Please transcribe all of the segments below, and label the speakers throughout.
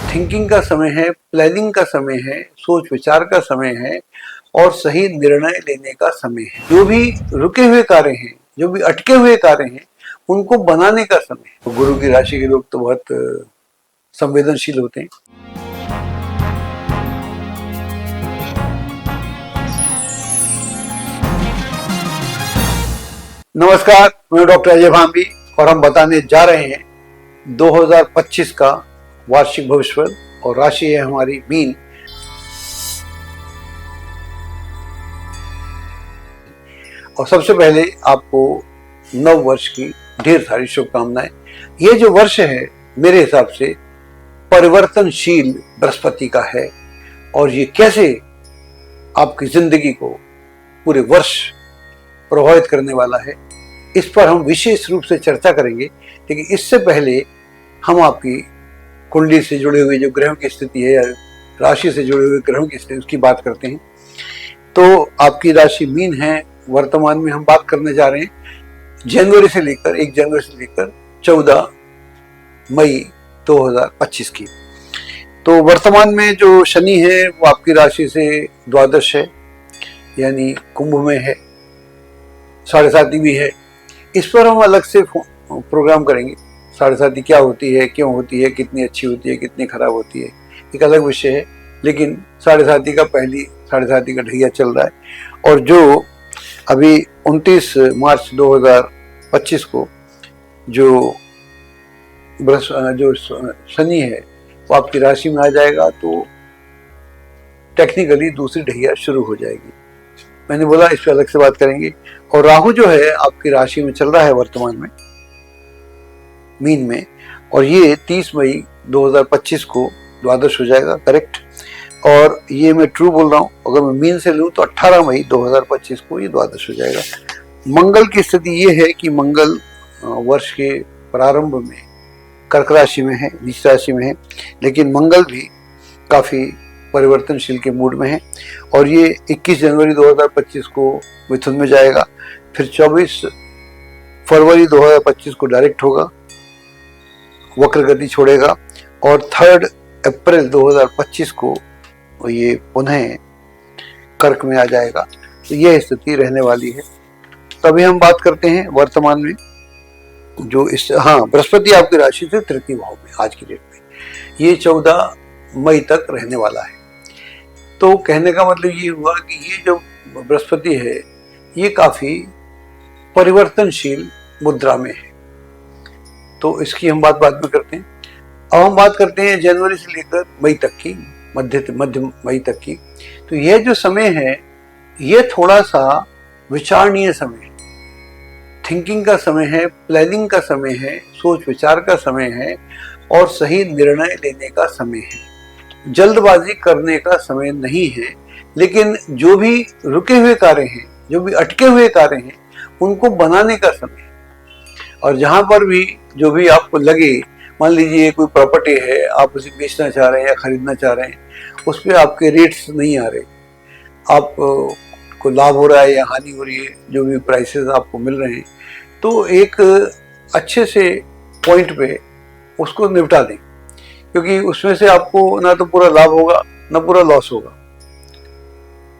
Speaker 1: Thinking का समय है, प्लानिंग का समय है, सोच विचार का समय है और सही निर्णय लेने का समय है। जो भी रुके हुए कार्य हैं, जो भी अटके हुए कार्य हैं, उनको बनाने का समय है। गुरु की राशि के लोग तो बहुत संवेदनशील होते हैं। नमस्कार, मैं डॉक्टर अजय भांबी और हम बताने जा रहे हैं 2025 का वार्षिक भविष्यफल और राशि है हमारी मीन। और सबसे पहले आपको नव वर्ष की ढेर सारी शुभकामनाएं। ये जो वर्ष है मेरे हिसाब से परिवर्तनशील बृहस्पति का है और ये कैसे आपकी जिंदगी को पूरे वर्ष प्रभावित करने वाला है, इस पर हम विशेष रूप से चर्चा करेंगे। लेकिन इससे पहले हम आपकी कुंडली से जुड़े हुए जो ग्रहों की स्थिति है या राशि से जुड़े हुए ग्रहों की स्थिति उसकी बात करते हैं। तो आपकी राशि मीन है। वर्तमान में हम बात करने जा रहे हैं जनवरी से लेकर 1 जनवरी से लेकर 14 मई 2025 की। तो वर्तमान में जो शनि है वो आपकी राशि से द्वादश है, यानी कुंभ में है, 7.5 भी है। इस पर हम अलग से प्रोग्राम करेंगे। 7.5 क्या होती है, क्यों होती है, कितनी अच्छी होती है, कितनी खराब होती है, एक अलग विषय है। लेकिन 7.5 का पहली 7.5 का ढैया चल रहा है और जो अभी 29 मार्च 2025 को जो शनि है वो आपकी राशि में आ जाएगा, तो टेक्निकली दूसरी ढैया शुरू हो जाएगी। मैंने बोला इस पर अलग से बात करेंगे। और राहु जो है आपकी राशि में चल रहा है वर्तमान में मीन में, और ये 30 मई 2025 को द्वादश हो जाएगा, करेक्ट। और ये मैं ट्रू बोल रहा हूँ, अगर मैं मीन से लूँ तो 18 मई 2025 को ये द्वादश हो जाएगा। मंगल की स्थिति ये है कि मंगल वर्ष के प्रारंभ में कर्क राशि में है, नीच राशि में है, लेकिन मंगल भी काफ़ी परिवर्तनशील के मूड में है और ये 21 जनवरी 2025 को मिथुन में जाएगा, फिर 24 फरवरी 2025 को डायरेक्ट होगा, वक्र गति छोड़ेगा और 3 अप्रैल 2025 को ये पुनः कर्क में आ जाएगा। तो यह स्थिति रहने वाली है। तभी हम बात करते हैं वर्तमान में जो बृहस्पति आपकी राशि से तृतीय भाव में आज की डेट में ये 14 मई तक रहने वाला है। तो कहने का मतलब ये हुआ कि ये जो बृहस्पति है ये काफी परिवर्तनशील मुद्रा में है। तो इसकी हम बात बाद में करते हैं। अब हम बात करते हैं जनवरी से लेकर मई तक की, मध्य मई तक की। तो यह जो समय है ये थोड़ा सा विचारणीय समय है, थिंकिंग का समय है, प्लानिंग का समय है, सोच विचार का समय है और सही निर्णय लेने का समय है। जल्दबाजी करने का समय नहीं है, लेकिन जो भी रुके हुए कार्य हैं, जो भी अटके हुए कार्य हैं, उनको बनाने का समय है। और जहां पर भी जो भी आपको लगे, मान लीजिए कोई प्रॉपर्टी है, आप उसे बेचना चाह रहे हैं या खरीदना चाह रहे हैं, उस पर आपके रेट्स नहीं आ रहे, आपको लाभ हो रहा है या हानि हो रही है, जो भी प्राइसेस आपको मिल रहे हैं, तो एक अच्छे से पॉइंट पे उसको निपटा दें, क्योंकि उसमें से आपको ना तो पूरा लाभ होगा ना पूरा लॉस होगा।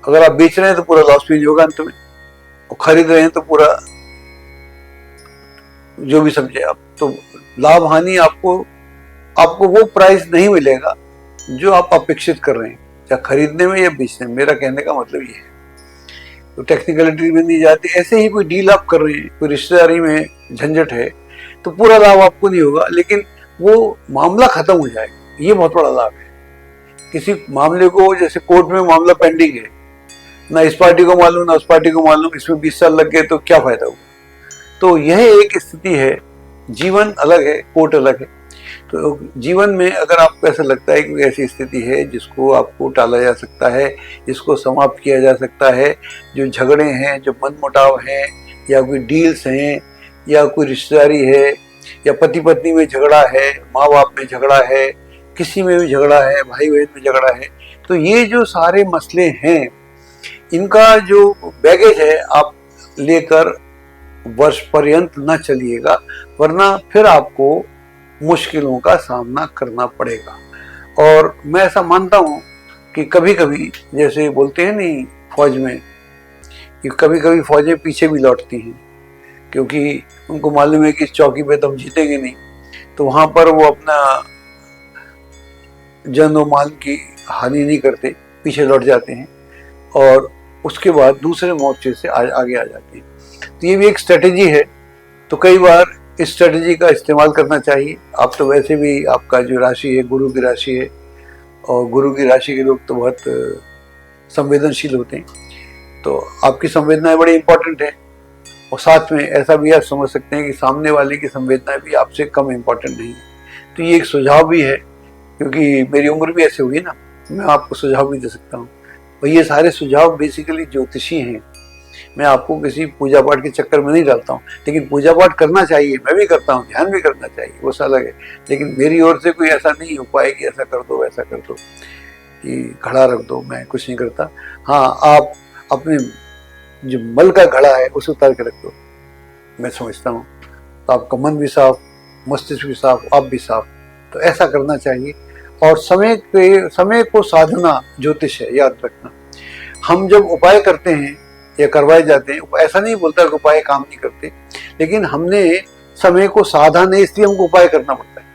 Speaker 1: अगर आप बेच रहे हैं तो पूरा लॉस भी नहीं होगा अंत में, और खरीद रहे हैं तो पूरा जो भी समझे आप, तो लाभ हानि आपको वो प्राइस नहीं मिलेगा जो आप अपेक्षित कर रहे हैं, चाहे खरीदने में या बेचने में। मेरा कहने का मतलब ये है। तो टेक्निकलिटी में नहीं जाती। ऐसे ही कोई डील आप कर रहे हैं, कोई रिश्तेदारी में झंझट है, तो पूरा लाभ आपको नहीं होगा, लेकिन वो मामला खत्म हो जाएगा। ये बहुत बड़ा लाभ है। किसी मामले को, जैसे कोर्ट में मामला पेंडिंग है, ना इस पार्टी को मालूम ना उस पार्टी को मालूम, इसमें 20 साल लग गए तो क्या फायदा हुआ। तो यह एक स्थिति है। जीवन अलग है, कोर्ट अलग है। तो जीवन में अगर आपको ऐसा लगता है कि ऐसी स्थिति है जिसको आपको टाला जा सकता है, जिसको समाप्त किया जा सकता है, जो झगड़े हैं, जो मनमुटाव हैं, या कोई डील्स हैं, या कोई रिश्तेदारी है, या पति पत्नी में झगड़ा है, माँ बाप में झगड़ा है, किसी में भी झगड़ा है, भाई बहन में झगड़ा है, तो ये जो सारे मसले हैं, इनका जो बैगेज है आप लेकर वर्ष पर्यंत न चलिएगा, वरना फिर आपको मुश्किलों का सामना करना पड़ेगा। और मैं ऐसा मानता हूँ कि कभी कभी, जैसे बोलते हैं नहीं फौज में, कि कभी कभी फौजें पीछे भी लौटती हैं, क्योंकि उनको मालूम है कि इस चौकी पे तो हम जीतेंगे नहीं, तो वहां पर वो अपना जन और माल की हानि नहीं करते, पीछे लौट जाते हैं और उसके बाद दूसरे मोर्चे से आगे आ जाते हैं। तो ये भी एक स्ट्रेटेजी है। तो कई बार इस स्ट्रेटेजी का इस्तेमाल करना चाहिए। आप तो वैसे भी, आपका जो राशि है गुरु की राशि है, और गुरु की राशि के लोग तो बहुत संवेदनशील होते हैं, तो आपकी संवेदनाएं बड़ी इंपॉर्टेंट है। और साथ में ऐसा भी आप समझ सकते हैं कि सामने वाले की संवेदनाएं भी आपसे कम इंपॉर्टेंट नहीं है। तो ये एक सुझाव भी है, क्योंकि मेरी उम्र भी ऐसे हुई ना, मैं आपको सुझाव भी दे सकता हूँ। और ये सारे सुझाव बेसिकली ज्योतिषी हैं। मैं आपको किसी पूजा पाठ के चक्कर में नहीं डालता हूँ, लेकिन पूजा पाठ करना चाहिए, मैं भी करता हूँ, ध्यान भी करना चाहिए, वो अलग है। लेकिन मेरी ओर से कोई ऐसा नहीं उपाय कि ऐसा कर दो वैसा कर दो, कि घड़ा रख दो, मैं कुछ नहीं करता। हाँ, आप अपने जो मल का घड़ा है उसे उतार के रख दो, मैं समझता हूँ, तो आपका मन भी साफ, मस्तिष्क भी साफ, आप भी साफ। तो ऐसा करना चाहिए। और समय को साधना ज्योतिष है, याद रखना। हम जब उपाय करते हैं या करवाए जाते हैं, ऐसा नहीं बोलता कि उपाय काम नहीं करते, लेकिन हमने समय को साधा नहीं, इसलिए हमको उपाय करना पड़ता है।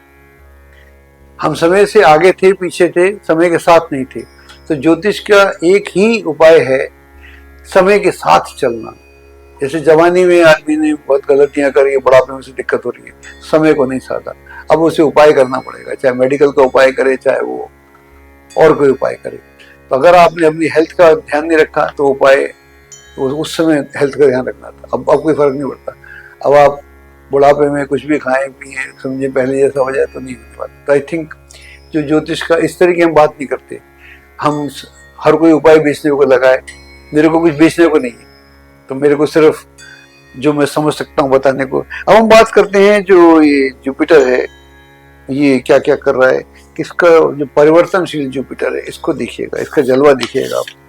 Speaker 1: हम समय से आगे थे, पीछे थे, समय के साथ नहीं थे। तो ज्योतिष का एक ही उपाय है, समय के साथ चलना। जैसे जवानी में आदमी ने बहुत गलतियां करी, बुढ़ापे में उसे दिक्कत हो रही है, समय को नहीं साधा, अब उसे उपाय करना पड़ेगा, चाहे मेडिकल का उपाय करे, चाहे वो और कोई उपाय करे। तो अगर आपने अपनी हेल्थ का ध्यान नहीं रखा तो उपाय उस समय हेल्थ का ध्यान रखना था, अब कोई फर्क नहीं पड़ता। अब आप बुढ़ापे में कुछ भी खाएं पिए, समझे पहले जैसा हो जाए तो नहीं हो पाता। तो आई थिंक जो ज्योतिष का इस तरीके हम बात नहीं करते, हम हर कोई उपाय बेचने को लगाए, मेरे को कुछ बेचने को नहीं है, तो मेरे को सिर्फ जो मैं समझ सकता हूँ बताने को। अब हम बात करते हैं जो ये जुपिटर है, ये क्या क्या कर रहा है, किसका जो परिवर्तनशील जुपिटर है, इसको देखिएगा, इसका जलवा देखिएगा आप।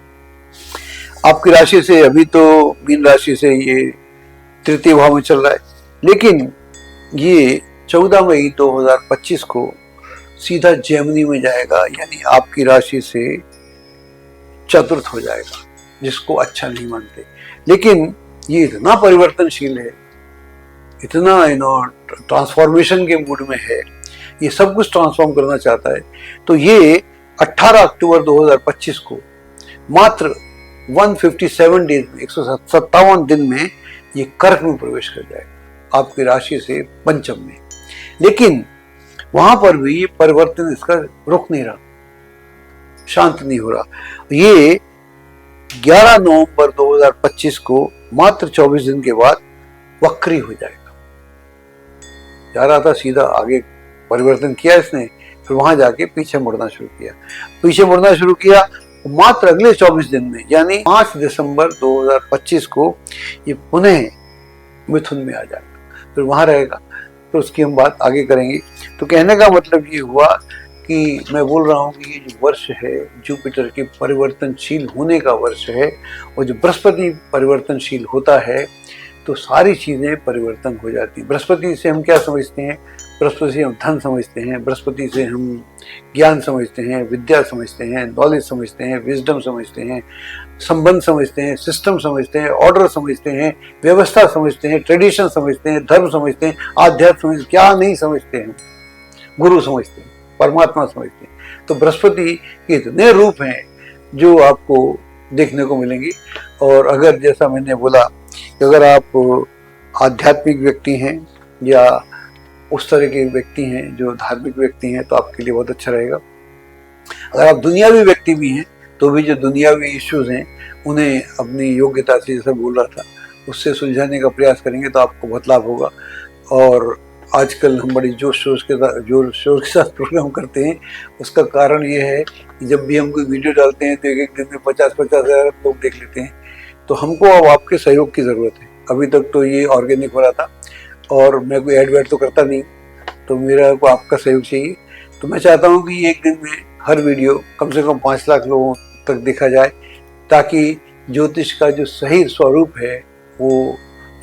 Speaker 1: आपकी राशि से अभी तो मीन राशि से ये तृतीय भाव में चल रहा है, लेकिन ये 14 मई 2025 को सीधा जेमिनी में जाएगा, यानी आपकी राशि से चतुर्थ हो जाएगा, जिसको अच्छा नहीं मानते। लेकिन ये इतना परिवर्तनशील है, इतना ट्रांसफॉर्मेशन के मूड में है, ये सब कुछ ट्रांसफॉर्म करना चाहता है। तो ये 18 अक्टूबर 2025 को मात्र 157 डेज में, 157 दिन में ये कर्क में प्रवेश कर जाएगा, आपकी राशि से पंचम में। लेकिन वहां पर भी ये परिवर्तन इसका रुक नहीं रहा, शांत नहीं हो रहा। ये 11 नवंबर 2025 को मात्र 24 दिन के बाद वक्री हो जाएगा। जा रहा था सीधा आगे, परिवर्तन किया इसने, फिर वहां जाके पीछे मुड़ना शुरू किया। मात्र अगले 24 दिन में, यानी 5 दिसंबर 2025 को ये पुनः मिथुन में आ जाएगा, फिर वहां रहेगा। तो उसकी हम बात आगे करेंगे। तो कहने का मतलब ये हुआ कि मैं बोल रहा हूँ कि ये जो वर्ष है जुपिटर के परिवर्तनशील होने का वर्ष है, और जो बृहस्पति परिवर्तनशील होता है तो सारी चीज़ें परिवर्तन हो जाती हैं। बृहस्पति से हम क्या समझते हैं? बृहस्पति से हम धन समझते हैं, बृहस्पति से हम ज्ञान समझते हैं, विद्या समझते हैं, नॉलेज समझते हैं, विजडम समझते हैं, संबंध समझते हैं, सिस्टम समझते हैं, ऑर्डर समझते हैं, व्यवस्था समझते हैं, ट्रेडिशन समझते हैं, धर्म समझते हैं, आध्यात्म समझते, क्या नहीं समझते हैं, गुरु समझते हैं, परमात्मा समझते हैं। तो बृहस्पति के इतने रूप हैं जो आपको देखने को मिलेंगे। और अगर जैसा मैंने बोला कि अगर आप आध्यात्मिक व्यक्ति हैं या उस तरह के व्यक्ति हैं जो धार्मिक व्यक्ति हैं, तो आपके लिए बहुत अच्छा रहेगा। अगर आप दुनियावी व्यक्ति भी हैं तो भी जो दुनियावी इश्यूज हैं उन्हें अपनी योग्यता से, जैसा बोल रहा था, उससे सुलझाने का प्रयास करेंगे तो आपको बहुत लाभ होगा। और आजकल हम बड़ी जोर शोर के साथ प्रोग्राम करते हैं। उसका कारण ये है कि जब भी हम कोई वीडियो डालते हैं तो एक दिन में 50-50 हज़ार लोग देख लेते हैं। तो हमको अब आपके सहयोग की ज़रूरत है। अभी तक तो ये ऑर्गेनिक हो रहा था और मैं कोई एड तो करता नहीं, तो मेरा को आपका सहयोग चाहिए। तो मैं चाहता हूँ कि एक दिन में हर वीडियो कम से कम 5 लाख लोगों तक देखा जाए, ताकि ज्योतिष का जो सही स्वरूप है वो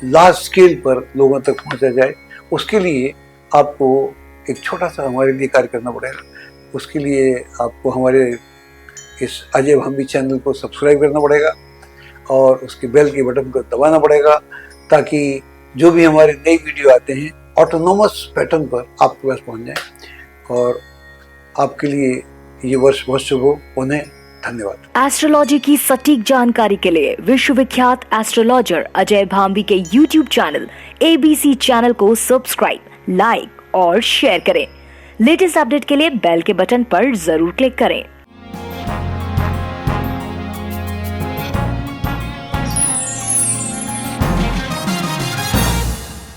Speaker 1: लार्ज स्केल पर लोगों तक पहुँचा जाए। उसके लिए आपको एक छोटा सा हमारे लिए कार्य करना पड़ेगा। उसके लिए आपको हमारे इस अजय भांबी चैनल को सब्सक्राइब करना पड़ेगा और उसके बेल के बटन को दबाना पड़ेगा, ताकि जो भी हमारे नई वीडियो आते हैं ऑटोनोमस पैटर्न पर आपके पास पहुंच जाए। और आपके लिए ये वर्ष बहुत शुभ हो। उन्हें धन्यवाद।
Speaker 2: एस्ट्रोलॉजी की सटीक जानकारी के लिए विश्वविख्यात एस्ट्रोलॉजर अजय भांबी के YouTube चैनल ABC चैनल को सब्सक्राइब, लाइक और शेयर करें। लेटेस्ट अपडेट के लिए बेल के बटन पर जरूर क्लिक करें।